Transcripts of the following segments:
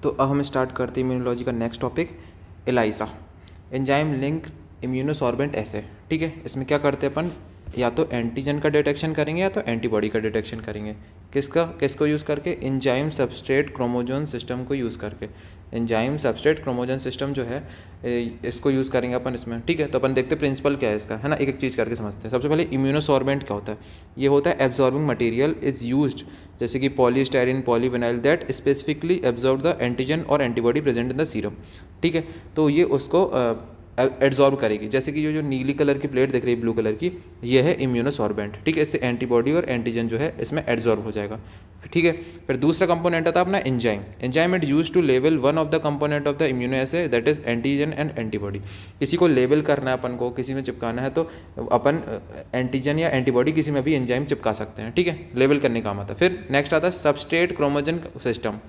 तो अब हम स्टार्ट करते हैं इम्यूनोलॉजी का next topic, ELISA, enzyme link immunosorbent assay. ठीक है, इसमें क्या करते हैं अपन, या तो एंटीजन का डिटेक्शन करेंगे या तो एंटीबॉडी का डिटेक्शन करेंगे। किसको यूज़ करके, एंजाइम सबस्ट्रेट क्रोमोजोन सिस्टम को यूज़ करके। एंजाइम सबस्ट्रेट क्रोमोजोन सिस्टम जो है इसको यूज़ करेंगे अपन इसमें। ठीक है, तो अपन देखते प्रिंसिपल क्या है इसका, है ना, एक एक चीज़ करके समझते हैं। सबसे पहले इम्यूनोसॉर्बेंट क्या होता है, ये होता है एब्जॉर्बिंग मटेरियल इज़ यूज्ड, जैसे कि polystyrene, polyvinyl, that specifically absorb the antigen और antibody present in the serum. ठीक है, तो ये उसको एब्जॉर्ब करेगी। जैसे कि जो नीली कलर की प्लेट दिख रही है, ब्लू कलर की, ये है इम्यूनोसॉर्बेंट। ठीक है, इससे एंटीबॉडी और एंटीजन जो है इसमें एब्जॉर्ब हो जाएगा। ठीक है, फिर दूसरा कंपोनेंट आता है अपना enzyme. Enzyme it use to लेवल one of the component of the immunoassay, that is antigen and antibody. किसी को लेबल करना है अपन को, किसी में चिपकाना है, तो अपन एंटीजन या एंटीबॉडी किसी में भी एंजाइम चिपका सकते हैं। ठीक है, लेबल करने का काम आता है। फिर नेक्स्ट आता है सबस्ट्रेट क्रोमोजन सिस्टम।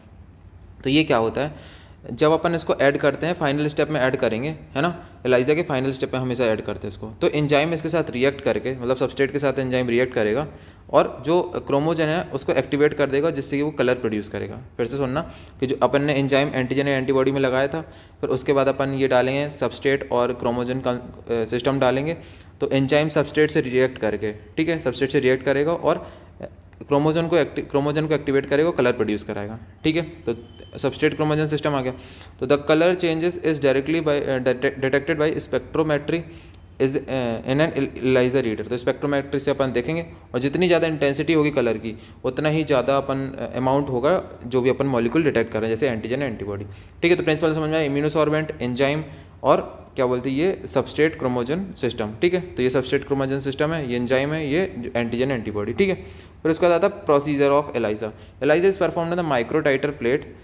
तो ये क्या होता है, जब अपन इसको ऐड करते हैं, फाइनल स्टेप में ऐड करेंगे, है ना, एलाइजा के फाइनल स्टेप में हमेशा ऐड करते हैं इसको, तो एंजाइम इसके साथ रिएक्ट करके, मतलब सबस्ट्रेट के साथ एंजाइम रिएक्ट करेगा और जो क्रोमोजन है उसको एक्टिवेट कर देगा, जिससे कि वो कलर प्रोड्यूस करेगा। फिर से सुनना कि जो अपन ने एंजाइम एंटीजन या एंटीबॉडी में लगाया था, फिर उसके बाद अपन ये डालेंगे सबस्ट्रेट और क्रोमोजन का सिस्टम डालेंगे, तो एंजाइम सबस्ट्रेट से रिएक्ट करके, ठीक है, सबस्ट्रेट से रिएक्ट करेगा और क्रोमोजन को एक्टिवेट करेगा, कलर प्रोड्यूस कराएगा। ठीक है, तो सबस्ट्रेट क्रोमोजन सिस्टम आ गया। तो the colour changes is directly detected by spectrometry is in an ELISA reader. तो स्पेक्ट्रोमेट्री से अपन देखेंगे और जितनी ज़्यादा इंटेंसिटी होगी कलर की, उतना ही ज़्यादा अपन अमाउंट होगा जो भी अपन मॉलिक्यूल डिटेक्ट कर रहे हैं, जैसे एंटीजन एंटीबॉडी। ठीक है, तो प्रिंसिपल समझ में आया, इम्यूनोसॉर्बेंट, एंजाइम और क्या बोलते हैं ये सबस्ट्रेट क्रोमोजन सिस्टम। ठीक है, तो ये सबस्ट्रेट क्रोमोजन सिस्टम है, ये एंजाइम है, ये एंटीजन एंटीबॉडी। ठीक है, फिर उसके बाद आता है procedure of ELISA. ELISA is performed on the microtiter plate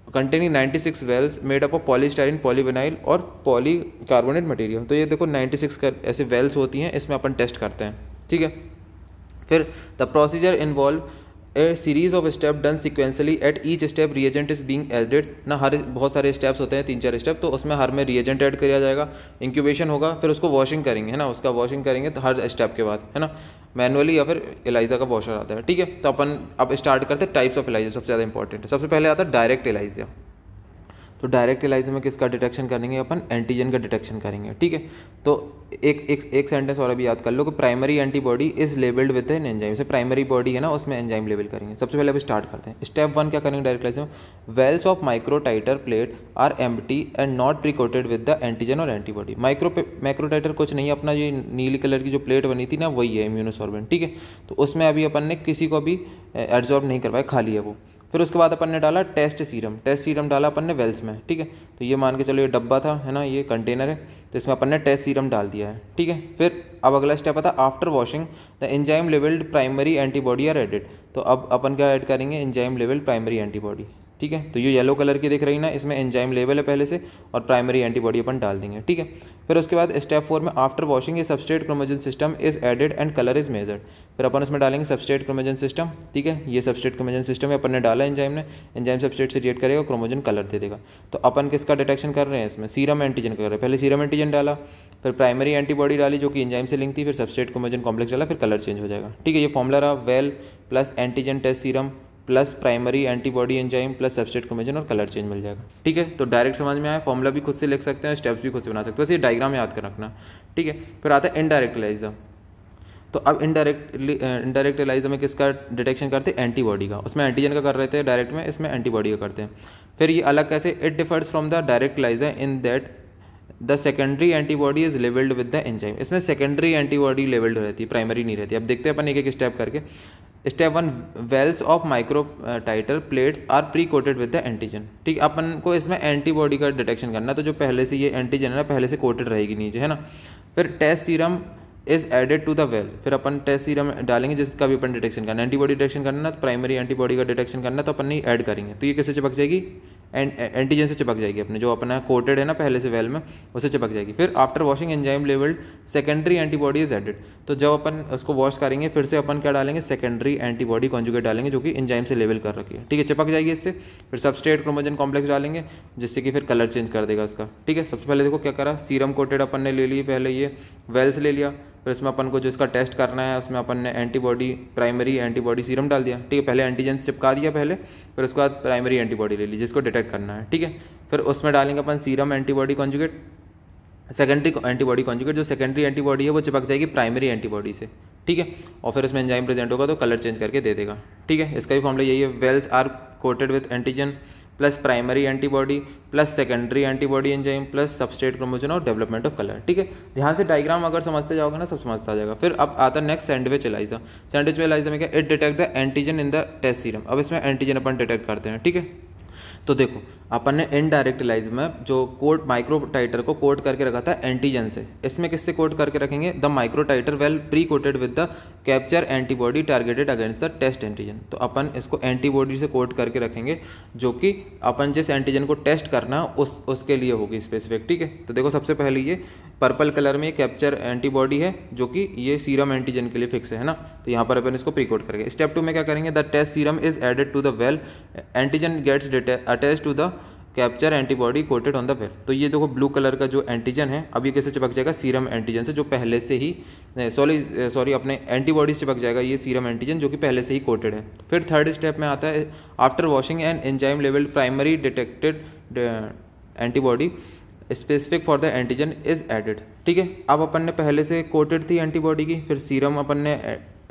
containing 96 wells made up of polystyrene, polyvinyl और पॉलीकार्बोनेट मटेरियल। तो ये देखो 96 ऐसे वेल्स होती हैं, इसमें अपन टेस्ट करते हैं। ठीक है, फिर the procedure involve a series of step done sequentially, at each step reagent is being added ना। हर बहुत सारे स्टेप्स होते हैं, 3-4 स्टेप, तो उसमें हर में रिएजेंट ऐड किया जाएगा, इंक्यूबेशन होगा, फिर उसको वॉशिंग करेंगे, है ना, उसका वॉशिंग करेंगे तो हर स्टेप के बाद, है ना, मैनुअली या फिर एलाइजा का वॉशर आता है। ठीक है, तो अपन अब स्टार्ट करते हैं टाइप्स ऑफ एलाइजा, सबसे ज़्यादा इंपॉर्टेंट है। सबसे पहले आता है डायरेक्ट एलाइजा। तो डायरेक्ट एलाइजा में किसका डिटेक्शन करेंगे अपन, एंटीजन का डिटेक्शन करेंगे। ठीक है, तो एक सेंटेंस और अभी याद कर लो कि primary antibody is labelled with an enzyme. से प्राइमरी बॉडी है ना, उसमें एंजाइम लेबल करेंगे। सबसे पहले अभी स्टार्ट करते हैं। स्टेप 1 क्या करेंगे डायरेक्ट एलाइजा में, wells of microtiter plate are empty and not pre coated with the antigen और एंटीबॉडी। माइक्रोटाइटर कुछ नहीं है, अपना ये नीली कलर की जो प्लेट बनी थी ना, वही है इम्यूनोसॉर्बेंट। ठीक है, तो उसमें अभी अपन ने किसी को भी एब्जॉर्ब नहीं करवाया, खाली है वो। फिर उसके बाद अपन ने डाला टेस्ट सीरम डाला अपन ने वेल्स में। ठीक है, तो ये मान के चलो ये डब्बा था, है ना, ये कंटेनर है, तो इसमें अपन ने टेस्ट सीरम डाल दिया है। ठीक है, फिर अब अगला स्टेप आता है after washing the enzyme labelled primary antibody are added. तो अब अपन क्या ऐड करेंगे, एंजाइम लेवल्ड प्राइमरी एंटीबॉडी। ठीक है, तो ये येलो कलर की दिख रही ना, इसमें एंजाइम लेवल है पहले से और प्राइमरी एंटीबॉडी अपन डाल देंगे। ठीक है, फिर उसके बाद स्टेप 4 में आफ्टर वॉशिंग ये substrate chromogen system is added and colour is measured. फिर अपन उसमें डालेंगे सबस्ट्रेट क्रोमोजन सिस्टम। ठीक है, ये सबस्ट्रेट क्रोमोजन सिस्टम है, अपन ने डाला एंजाइम ने, एंजाइम सबस्ट्रेट से रिएक्ट करेगा, क्रोमोजन कलर दे देगा। तो अपन किसका डिटेक्शन कर रहे हैं इसमें, सीरम एंटीजन कर रहे हैं। पहले सीरम एंटीजन डाला, फिर प्राइमरी एंटीबॉडी डाली जो कि एंजाइम से लिंक थी, फिर सबस्ट्रेट क्रोमोजन कॉम्प्लेक्स डाला, फिर कलर चेंज हो जाएगा। ठीक है, ये फॉर्मूला रहा, well plus antigen test serum plus primary antibody enzyme plus substrate chromogen और कलर चेंज मिल जाएगा। ठीक है, तो डायरेक्ट समझ में आया, फॉर्मूला भी खुद से लिख सकते हैं, स्टेप्स भी खुद से बना सकते हैं, बस ये डायग्राम याद कर रखना। ठीक है, फिर आता है इनडायरेक्ट एलाइजा। तो अब इनडायरेक्ट एलाइजा में किसका डिटेक्शन करते हैं, एंटीबॉडी का। उसमें एंटीजन का कर रहे थे डायरेक्ट में, इसमें एंटीबॉडी का करते हैं। फिर ये अलग कैसे, it differs from the direct ELISA in that the secondary antibody is labelled with the enzyme. इसमें सेकेंडरी एंटीबॉडी लेवल्ड रहती है, प्राइमरी नहीं रहती। अब देखते हैं अपन एक एक स्टेप करके। Step 1 wells of microtiter plates are pre coated with the antigen. ठीक, अपन को इसमें एंटीबॉडी का डिटेक्शन करना, तो जो पहले से ये एंटीजन है ना, पहले से कोटेड रहेगी नीचे, है ना। फिर test serum is added to the well. फिर अपन टेस्ट सीरम डालेंगे जिसका भी अपन डिटेक्शन करना, एंटीबॉडी डिटेक्शन करना, तो प्राइमरी एंटीबॉडी का डिटेक्शन करना, तो अपन नहीं ऐड करेंगे। तो ये कैसे चिपक जाएगी, एंटीजन से चिपक जाएगी, अपने जो अपना कोटेड है ना पहले से वेल में, उससे चिपक जाएगी। फिर after washing enzyme labelled secondary antibody is added. तो जब अपन उसको वॉश करेंगे फिर से अपन क्या डालेंगे, सेकेंडरी एंटीबॉडी कॉन्जुगेट डालेंगे जो कि एंजाइम से लेवल कर रखी है। ठीक है, चिपक जाएगी इससे। फिर सबस्ट्रेट क्रोमोजन कॉम्प्लेक्स डालेंगे जिससे कि फिर कलर चेंज कर देगा उसका। ठीक है, सबसे पहले देखो क्या करा, सीरम कोटेड अपन ने ले ली, पहले ये वेल्स ले लिया, फिर इसमें अपन को जो इसका टेस्ट करना है उसमें अपन ने एंटीबॉडी प्राइमरी एंटीबॉडी सीरम डाल दिया, ठीक है। पहले एंटीजन चिपका दिया पहले, फिर उसके बाद प्राइमरी एंटीबॉडी ले ली जिसको डिटेक्ट करना है, ठीक है। फिर उसमें डालेंगे अपन serum antibody conjugate, secondary antibody conjugate. जो सेकेंडरी एंटीबॉडी है वो चिपक जाएगी प्राइमरी एंटीबॉडी से, ठीक है। और फिर इसमें एंजाइम प्रेजेंट होगा तो कलर चेंज करके दे देगा, ठीक है। इसका भी फॉर्मूला यही है, wells are coated with antigen plus primary antibody plus secondary antibody enzyme plus substrate chromosome और डेवलपमेंट ऑफ कलर, ठीक है। ध्यान से डायग्राम अगर समझते जाओगे ना सब समझता आ जाएगा। फिर अब आता है next sandwich ELISA. Sandwich ELISA में क्या, it detect the antigen in the test serum. अब इसमें एंटीजन अपन डिटेक्ट करते हैं, ठीक है। तो देखो अपन ने इनडायरेक्ट एलाइजा में जो कोड माइक्रो टाइटर को कोड करके रखा था एंटीजन से, इसमें किससे कोड करके रखेंगे, the microtitre well pre coated with the capture antibody targeted against the test antigen. तो अपन इसको एंटीबॉडी से कोड करके रखेंगे जो कि अपन जिस एंटीजन को टेस्ट करना उसके लिए होगी स्पेसिफिक, ठीक है। तो देखो सबसे पहले ये पर्पल कलर में ये कैप्चर एंटीबॉडी है जो कि ये सीरम एंटीजन के लिए फिक्स है ना, तो यहाँ पर अपन इसको प्री कोड करेंगे। स्टेप 2 में क्या करेंगे, the test serum is added to the well, antigen gets attach to the capture antibody coated on the well. तो ये देखो ब्लू कलर का जो एंटीजन है अब ये कैसे चिपक जाएगा, सीरम एंटीजन से जो पहले से ही सॉरी अपने एंटीबॉडी से चिपक जाएगा ये सीरम एंटीजन जो कि पहले से ही कोटेड है। फिर थर्ड स्टेप में आता है, after washing an enzyme labelled primary detected antibody specific for the antigen is added, ठीक है। अब अपन ने पहले से कोटेड थी एंटीबॉडी की, फिर सीरम अपन ने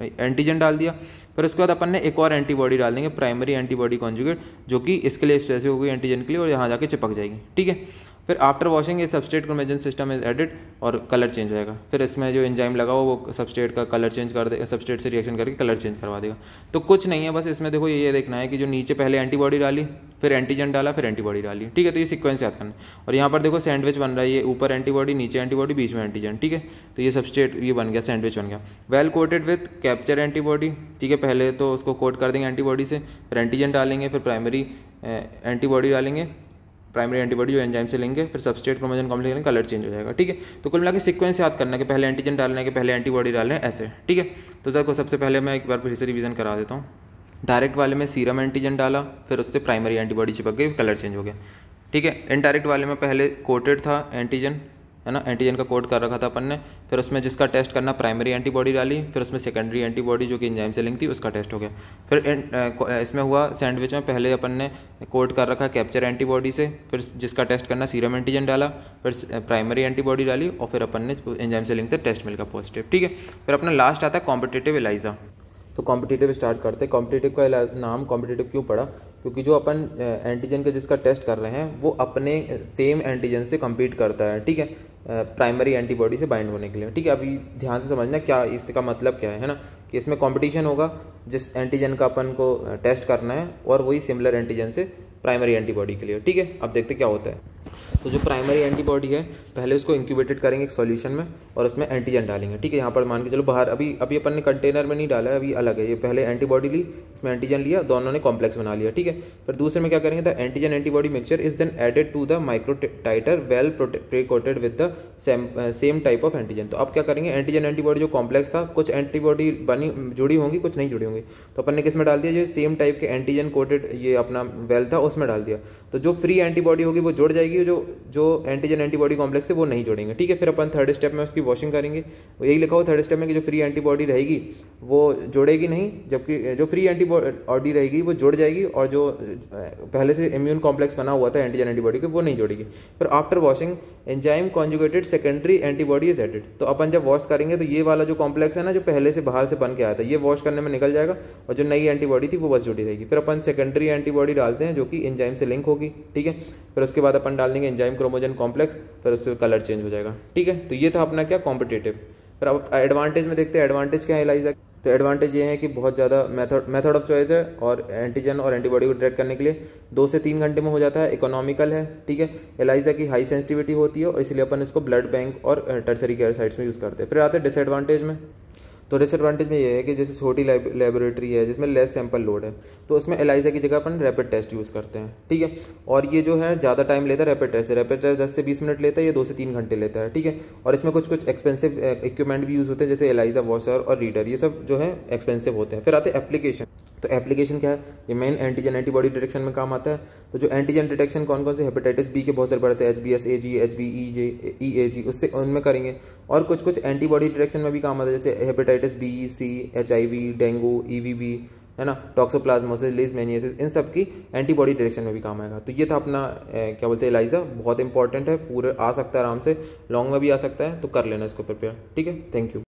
एंटीजन डाल दिया, फिर उसके बाद अपन ने एक और एंटीबॉडी डाल देंगे प्राइमरी एंटीबॉडी कॉन्जुगेट जो कि इसके लिए स्पेसिफिक होगी एंटीजन के लिए और यहाँ जाके चिपक जाएगी, ठीक है। फिर आफ्टर वॉशिंग ये substrate chromogen system is added और कलर चेंज हो जाएगा। फिर इसमें जो एंजाइम लगा हुआ वो सबस्ट्रेट का कलर चेंज कर देगा, सबस्ट्रेट से रिएक्शन करके कलर चेंज करवा देगा। तो कुछ नहीं है, बस इसमें देखो ये देखना है कि जो नीचे पहले एंटीबॉडी डाली फिर एंटीजन डाला फिर एंटीबॉडी डाली, ठीक है। तो ये सीक्वेंस याद करना है। और यहाँ पर देखो सैंडविच बन रहा है, ये ऊपर एंटीबॉडी नीचे एंटीबॉडी बीच में एंटीजन, ठीक है। तो ये सबस्ट्रेट ये बन गया, सैंडविच बन गया। Well coated with capture antibody, ठीक है। पहले तो उसको कोट कर देंगे एंटीबॉडी से, फिर एंटीजन डालेंगे, फिर प्राइमरी एंटीबॉडी डालेंगे, प्राइमरी एंटीबॉडी जो एंजाइम से लेंगे, फिर सबस्ट्रेट क्रोमोजन कॉम्प्लेक्स लेंगे, कलर चेंज हो जाएगा, ठीक है। तो कुल मिला के सीक्वेंस याद करना है कि पहले एंटीजन डालना है कि पहले एंटीबॉडी डालना है, ऐसे, ठीक है। तो देखो सबसे पहले मैं एक बार फिर से रिवीजन करा देता हूँ। डायरेक्ट वाले में सीरम एंटीजन डाला, फिर उससे प्राइमरी एंटीबॉडी चिपक गई, कलर चेंज हो गया, ठीक है। इनडायरेक्ट वाले में पहले कोटेड था एंटीजन, है ना, एंटीजन का कोड कर रखा था अपन ने, फिर उसमें जिसका टेस्ट करना प्राइमरी एंटीबॉडी डाली, फिर उसमें सेकेंडरी एंटीबॉडी जो कि एंजाइम से लिंक थी उसका टेस्ट हो गया। फिर इसमें हुआ सैंडविच में पहले अपन ने कोड कर रखा कैप्चर एंटीबॉडी से, फिर जिसका टेस्ट करना सीरम एंटीजन डाला, फिर प्राइमरी एंटीबॉडी डाली और फिर अपन ने एंजाइम से लिंक थे, टेस्ट मिल गया पॉजिटिव, ठीक है। फिर अपना लास्ट आता है कॉम्पिटिटिव एलाइजा। तो कॉम्पिटिटिव स्टार्ट करते हैं। कॉम्पिटिटिव का नाम कॉम्पिटिटिव क्यों पड़ा, क्योंकि जो अपन एंटीजन के जिसका टेस्ट कर रहे हैं वो अपने सेम एंटीजन से कम्पीट करता है, ठीक है, प्राइमरी एंटीबॉडी से बाइंड होने के लिए, ठीक है। अभी ध्यान से समझना क्या इसका मतलब क्या है ना, कि इसमें कंपटीशन होगा जिस एंटीजन का अपन को टेस्ट करना है और वही सिमिलर एंटीजन से प्राइमरी एंटीबॉडी के लिए, ठीक है। अब देखते क्या होता है। तो जो प्राइमरी एंटीबॉडी है पहले उसको इंक्यूबेटेड करेंगे एक सॉल्यूशन में और उसमें एंटीजन डालेंगे, ठीक है। यहाँ पर मान के चलो बाहर अभी अपन ने कंटेनर में नहीं डाला है, अभी अलग है, ये पहले एंटीबॉडी ली, इसमें एंटीजन लिया, दोनों ने कॉम्प्लेक्स बना लिया, ठीक है। फिर दूसरे में क्या करेंगे, the antigen antibody mixture is then added to the microtitre well pre coated with the same type of antigen. तो अब क्या करेंगे, एंटीजन एंटीबॉडी जो कॉम्प्लेक्स था, कुछ एंटीबॉडी बनी जुड़ी होंगी कुछ नहीं जुड़ी होंगी, तो अपन ने किस में डाल दिया, जो सेम टाइप के एंटीजन कोटेड ये अपना वेल था उसमें डाल दिया। तो जो फ्री एंटीबॉडी होगी वो जुड़ जाएगी, जो एंटीजन एंटीबॉडी कॉम्प्लेक्स है वो नहीं जोड़ेंगे, ठीक है। फिर अपन थर्ड स्टेप में उसकी वॉशिंग करेंगे, यही लिखा हो थर्ड स्टेप में कि जो फ्री एंटीबॉडी रहेगी वो जोड़ेगी नहीं, जबकि जो फ्री एंटीबॉडी रहेगी वो जुड़ जाएगी और जो पहले से इम्यून कॉम्प्लेक्स बना हुआ था एंटीजन एंटीबॉडी के वो नहीं जोड़ेगी। फिर after washing enzyme conjugated secondary antibody is added. तो अपन जब वॉश करेंगे तो ये वाला जो कॉम्प्लेक्स है ना जो पहले से बाहर से बन के आया था ये वॉश करने में निकल जाएगा और जो नई एंटीबॉडी थी वो बस जुड़ी रहेगी। फिर अपन सेकेंडरी एंटीबॉडी डालते हैं जो कि एंजाइम से लिंक होगी, ठीक है। फिर उसके बाद अपन डाल देंगे एंजाइम क्रोमोजन कॉम्प्लेक्स, फिर उससे कलर चेंज हो जाएगा, ठीक है। तो ये था अपना क्या कॉम्पिटिटिव। फिर अब एडवांटेज में देखते हैं, एडवांटेज क्या है एलाइजा। तो एडवांटेज ये है कि बहुत ज़्यादा मेथड ऑफ चॉइस है और एंटीजन और एंटीबॉडी को डिटेक्ट करने के लिए 2 से 3 घंटे में हो जाता है, इकोनॉमिकल है, ठीक है। एलाइजा की हाई सेंसिटिविटी होती है और इसलिए अपन इसको ब्लड बैंक और टर्सरी केयर साइट्स में यूज़ करते हैं। फिर आते हैं डिसएडवांटेज में। तो डिसएडवांटेज में ये है कि जैसे छोटी लेबोरेटरी है जिसमें लेस सैंपल लोड है तो उसमें एलाइजा की जगह अपन रैपिड टेस्ट यूज़ करते हैं, ठीक है। और ये जो है ज़्यादा टाइम लेता है रैपिड टेस्ट 10 से 20 मिनट लेता है, ये 2 से 3 घंटे लेता है, ठीक है। और इसमें कुछ एक्सपेंसिव इक्विपमेंट भी यूज़ होते हैं जैसे एलाइजा वॉशर और रीडर, ये सब जो है एक्सपेंसिव होते हैं। फिर आते हैं एप्लीकेशन। तो तो एप्लीकेशन क्या है, ये मेन एंटीजन एंटीबॉडी डिटेक्शन में काम आता है। तो जो एंटीजन डिटेक्शन कौन कौन से, हेपेटाइटिस बी के बहुत सारे पड़ते हैं, HBs AG HBe EAG, उससे उनमें करेंगे। और कुछ कुछ एंटीबॉडी डिटेक्शन में भी काम आता है, जैसे hepatitis B C HIV dengue EBV है ना, टॉक्सोप्लाज्मोसिस लीशमैनियासिस, इन सब की एंटीबॉडी डिटेक्शन में भी काम आएगा। तो ये था अपना क्या बोलते हैं एलाइजा, बहुत इंपॉर्टेंट है, पूरे आ सकता है आराम से, लॉन्ग में भी आ सकता है, तो कर लेना इसको प्रिपेयर। ठीक है, थैंक यू।